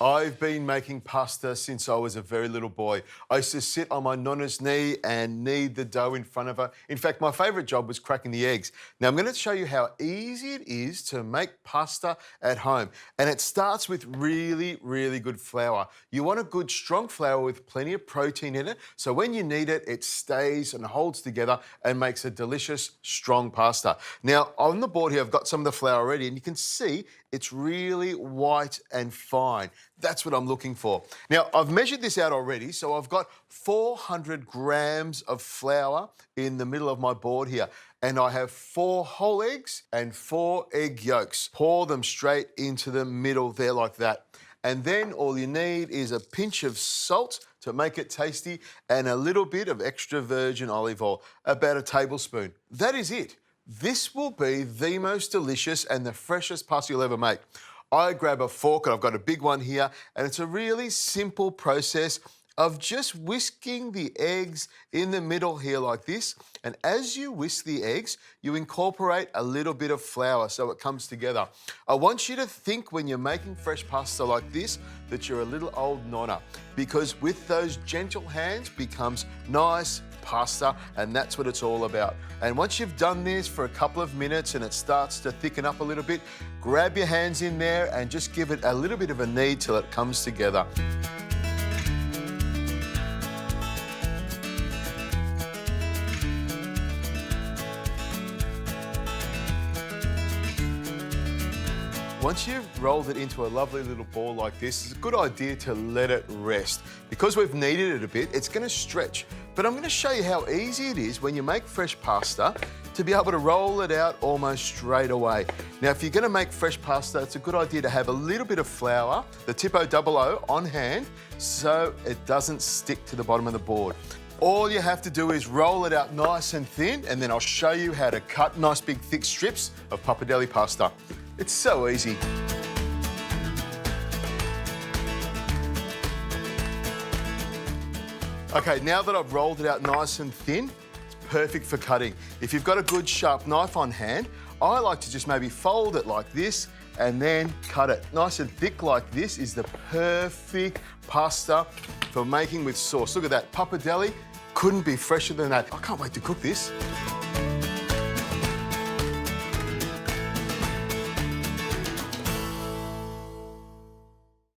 I've been making pasta since I was a very little boy. I used to sit on my nonna's knee and knead the dough in front of her. In fact, my favourite job was cracking the eggs. Now, I'm going to show you how easy it is to make pasta at home. And it starts with really, really good flour. You want a good, strong flour with plenty of protein in it, so when you knead it, it stays and holds together and makes a delicious, strong pasta. Now, on the board here, I've got some of the flour ready, and you can see it's really white and fine. That's what I'm looking for. Now, I've measured this out already, so I've got 400 grams of flour in the middle of my board here. And I have 4 whole eggs and 4 egg yolks. Pour them straight into the middle there like that. And then all you need is a pinch of salt to make it tasty and a little bit of extra virgin olive oil, about a tablespoon. That is it. This will be the most delicious and the freshest pasta you'll ever make. I grab a fork, and I've got a big one here, and it's a really simple process of just whisking the eggs in the middle here like this. And as you whisk the eggs, you incorporate a little bit of flour so it comes together. I want you to think when you're making fresh pasta like this that you're a little old nonna, because with those gentle hands becomes nice pasta, and that's what it's all about. And once you've done this for a couple of minutes and it starts to thicken up a little bit, grab your hands in there and just give it a little bit of a knead till it comes together. Once you've rolled it into a lovely little ball like this, it's a good idea to let it rest. Because we've kneaded it a bit, it's going to stretch. But I'm going to show you how easy it is when you make fresh pasta to be able to roll it out almost straight away. Now, if you're going to make fresh pasta, it's a good idea to have a little bit of flour, the tipo double O, on hand so it doesn't stick to the bottom of the board. All you have to do is roll it out nice and thin, and then I'll show you how to cut nice big thick strips of Pappardelle pasta. It's so easy. Okay, now that I've rolled it out nice and thin, it's perfect for cutting. If you've got a good sharp knife on hand, I like to just maybe fold it like this and then cut it. Nice and thick like this is the perfect pasta for making with sauce. Look at that, Pappardelle. Couldn't be fresher than that. I can't wait to cook this.